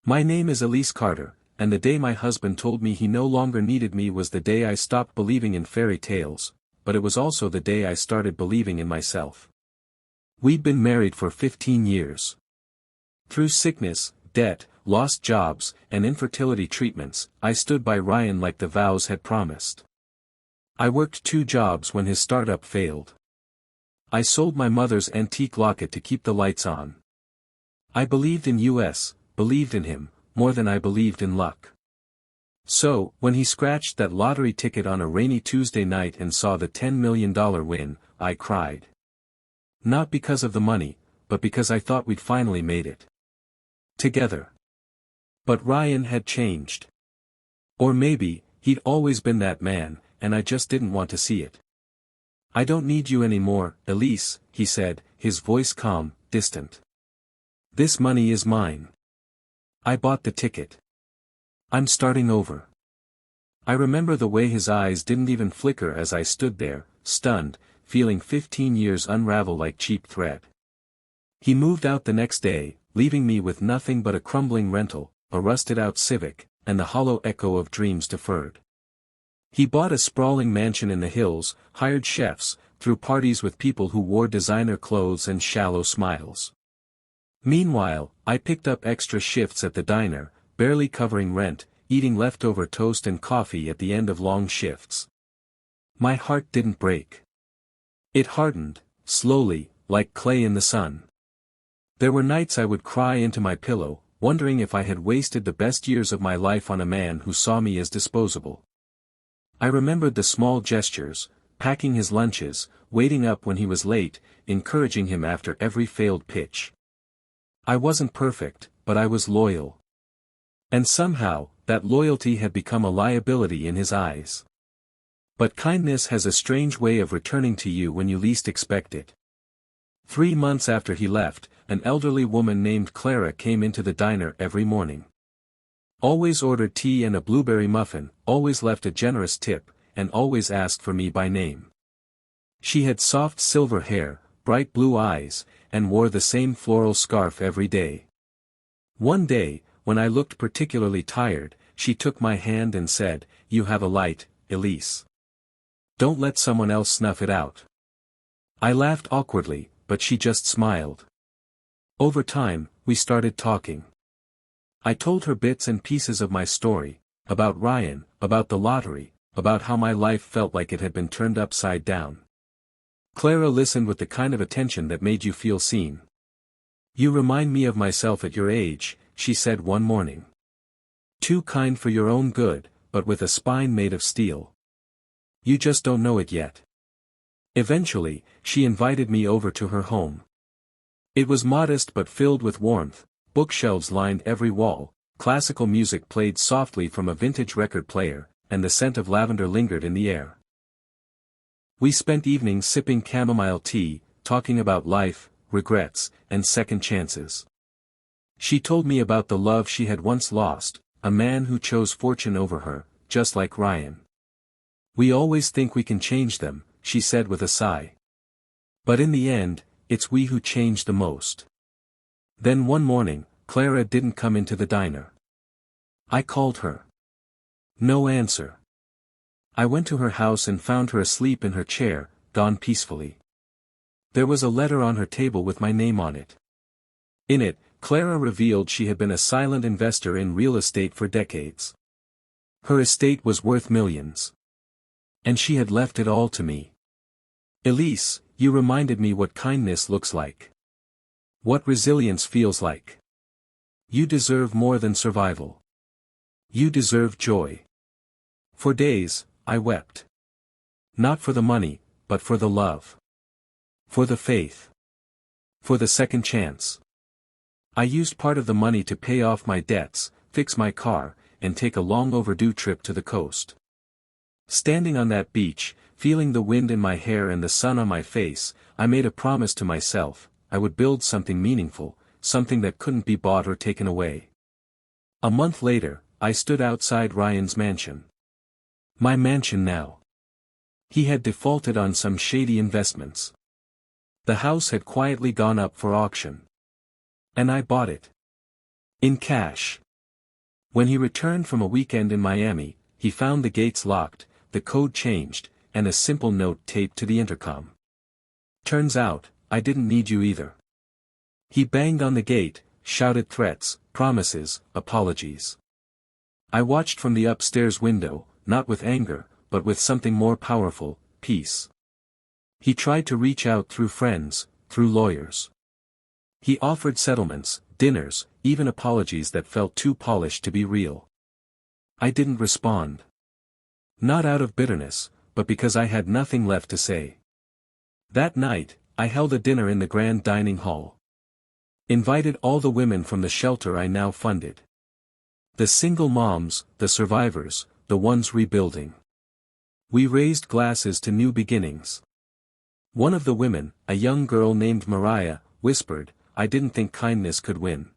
My name is Elise Carter, and the day my husband told me he no longer needed me was the day I stopped believing in fairy tales, but it was also the day I started believing in myself. We'd been married for 15 years. Through sickness, debt, lost jobs, and infertility treatments, I stood by Ryan like the vows had promised. I worked 2 jobs when his startup failed. I sold my mother's antique locket to keep the lights on. I believed in us, believed in him, more than I believed in luck. So, when he scratched that lottery ticket on a rainy Tuesday night and saw the $10 million win, I cried. Not because of the money, but because I thought we'd finally made it. Together. But Ryan had changed. Or maybe, he'd always been that man, and I just didn't want to see it. I don't need you anymore, Elise, he said, his voice calm, distant. This money is mine. I bought the ticket. I'm starting over. I remember the way his eyes didn't even flicker as I stood there, stunned, feeling 15 years unravel like cheap thread. He moved out the next day, leaving me with nothing but a crumbling rental, a rusted-out Civic, and the hollow echo of dreams deferred. He bought a sprawling mansion in the hills, hired chefs, threw parties with people who wore designer clothes and shallow smiles. Meanwhile, I picked up extra shifts at the diner, barely covering rent, eating leftover toast and coffee at the end of long shifts. My heart didn't break. It hardened, slowly, like clay in the sun. There were nights I would cry into my pillow, wondering if I had wasted the best years of my life on a man who saw me as disposable. I remembered the small gestures, packing his lunches, waiting up when he was late, encouraging him after every failed pitch. I wasn't perfect, but I was loyal. And somehow, that loyalty had become a liability in his eyes. But kindness has a strange way of returning to you when you least expect it. 3 months after he left, an elderly woman named Clara came into the diner every morning. Always ordered tea and a blueberry muffin, always left a generous tip, and always asked for me by name. She had soft silver hair, bright blue eyes, and wore the same floral scarf every day. One day, when I looked particularly tired, she took my hand and said, "You have a light, Elise. Don't let someone else snuff it out." I laughed awkwardly, but she just smiled. Over time, we started talking. I told her bits and pieces of my story, about Ryan, about the lottery, about how my life felt like it had been turned upside down. Clara listened with the kind of attention that made you feel seen. "You remind me of myself at your age," she said one morning. "Too kind for your own good, but with a spine made of steel. You just don't know it yet." Eventually, she invited me over to her home. It was modest but filled with warmth, bookshelves lined every wall, classical music played softly from a vintage record player, and the scent of lavender lingered in the air. We spent evenings sipping chamomile tea, talking about life, regrets, and second chances. She told me about the love she had once lost, a man who chose fortune over her, just like Ryan. "We always think we can change them," she said with a sigh. "But in the end, it's we who change the most." Then one morning, Clara didn't come into the diner. I called her. No answer. I went to her house and found her asleep in her chair, gone peacefully. There was a letter on her table with my name on it. In it, Clara revealed she had been a silent investor in real estate for decades. Her estate was worth millions. And she had left it all to me. "Elise, you reminded me what kindness looks like. What resilience feels like. You deserve more than survival. You deserve joy." For days, I wept. Not for the money, but for the love. For the faith. For the second chance. I used part of the money to pay off my debts, fix my car, and take a long overdue trip to the coast. Standing on that beach, feeling the wind in my hair and the sun on my face, I made a promise to myself, I would build something meaningful, something that couldn't be bought or taken away. A month later, I stood outside Ryan's mansion. My mansion now. He had defaulted on some shady investments. The house had quietly gone up for auction. And I bought it. In cash. When he returned from a weekend in Miami, he found the gates locked, the code changed, and a simple note taped to the intercom. Turns out, I didn't need you either. He banged on the gate, shouted threats, promises, apologies. I watched from the upstairs window, not with anger, but with something more powerful, peace. He tried to reach out through friends, through lawyers. He offered settlements, dinners, even apologies that felt too polished to be real. I didn't respond. Not out of bitterness, but because I had nothing left to say. That night, I held a dinner in the grand dining hall. Invited all the women from the shelter I now funded. The single moms, the survivors, the ones rebuilding. We raised glasses to new beginnings. One of the women, a young girl named Mariah, whispered, "I didn't think kindness could win."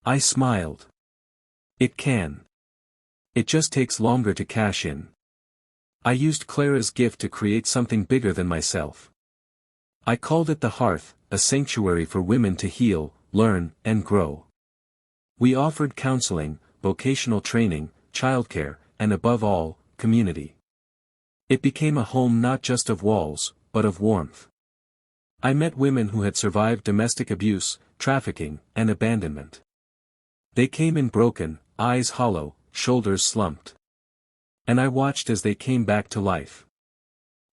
I smiled. It can. It just takes longer to cash in. I used Clara's gift to create something bigger than myself. I called it the Hearth, a sanctuary for women to heal, learn, and grow. We offered counseling, vocational training, childcare, and above all, community. It became a home not just of walls, but of warmth. I met women who had survived domestic abuse, trafficking, and abandonment. They came in broken, eyes hollow, shoulders slumped. And I watched as they came back to life.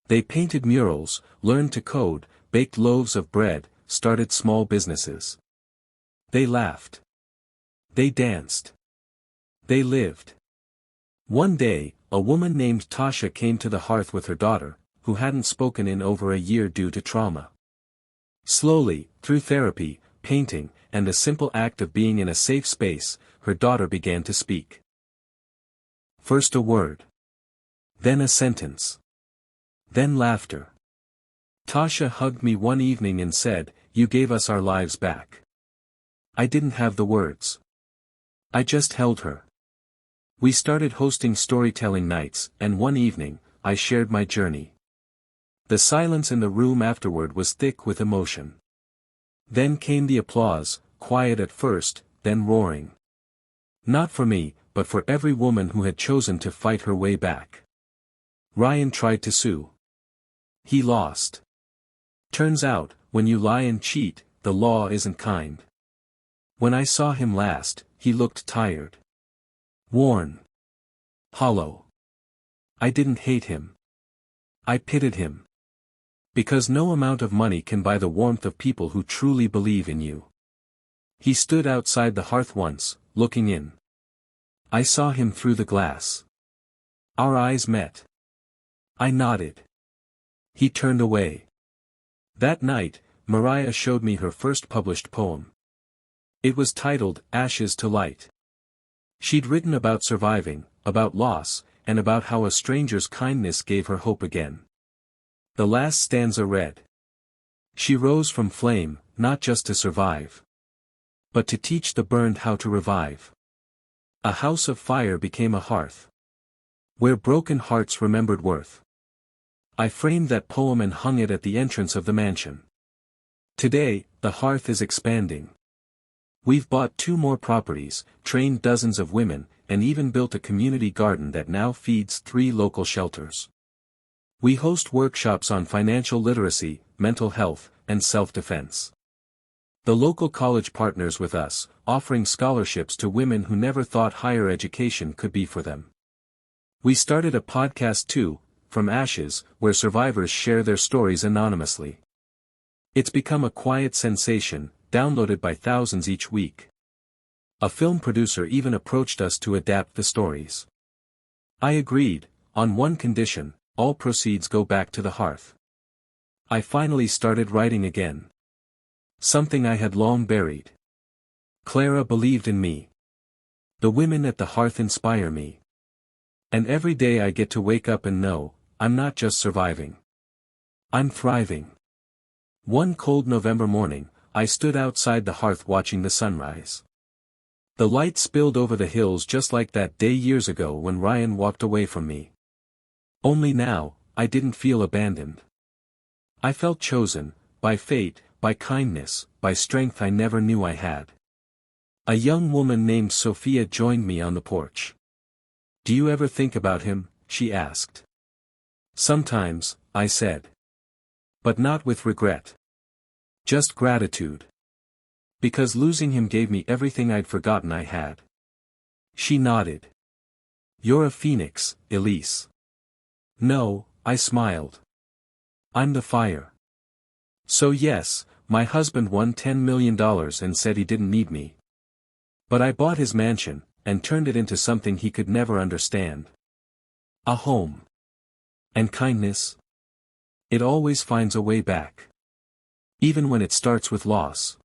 They painted murals, learned to code, baked loaves of bread, started small businesses. They laughed. They danced. They lived. One day, a woman named Tasha came to the hearth with her daughter, who hadn't spoken in over a year due to trauma. Slowly, through therapy, painting, and the simple act of being in a safe space, her daughter began to speak. First a word. Then a sentence. Then laughter. Tasha hugged me one evening and said, "You gave us our lives back." I didn't have the words. I just held her. We started hosting storytelling nights, and one evening, I shared my journey. The silence in the room afterward was thick with emotion. Then came the applause, quiet at first, then roaring. Not for me, but for every woman who had chosen to fight her way back. Ryan tried to sue. He lost. Turns out, when you lie and cheat, the law isn't kind. When I saw him last, he looked tired. Worn. Hollow. I didn't hate him. I pitied him. Because no amount of money can buy the warmth of people who truly believe in you. He stood outside the hearth once, looking in. I saw him through the glass. Our eyes met. I nodded. He turned away. That night, Mariah showed me her first published poem. It was titled, Ashes to Light. She'd written about surviving, about loss, and about how a stranger's kindness gave her hope again. The last stanza read. She rose from flame, not just to survive, but to teach the burned how to revive. A house of fire became a hearth, where broken hearts remembered worth. I framed that poem and hung it at the entrance of the mansion. Today, the hearth is expanding. We've bought 2 more properties, trained dozens of women, and even built a community garden that now feeds 3 local shelters. We host workshops on financial literacy, mental health, and self-defense. The local college partners with us, offering scholarships to women who never thought higher education could be for them. We started a podcast too, From Ashes, where survivors share their stories anonymously. It's become a quiet sensation, downloaded by thousands each week. A film producer even approached us to adapt the stories. I agreed, on one condition: all proceeds go back to the hearth. I finally started writing again. Something I had long buried. Clara believed in me. The women at the hearth inspire me. And every day I get to wake up and know, I'm not just surviving. I'm thriving. One cold November morning, I stood outside the hearth watching the sunrise. The light spilled over the hills just like that day years ago when Ryan walked away from me. Only now, I didn't feel abandoned. I felt chosen, by fate, by kindness, by strength I never knew I had. A young woman named Sophia joined me on the porch. "Do you ever think about him?" she asked. "Sometimes," I said. "But not with regret. Just gratitude. Because losing him gave me everything I'd forgotten I had." She nodded. "You're a phoenix, Elise." "No," I smiled. "I'm the fire." So yes, my husband won $10 million and said he didn't need me. But I bought his mansion, and turned it into something he could never understand. A home. And kindness? It always finds a way back. Even when it starts with loss.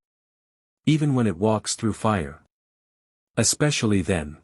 Even when it walks through fire. Especially then.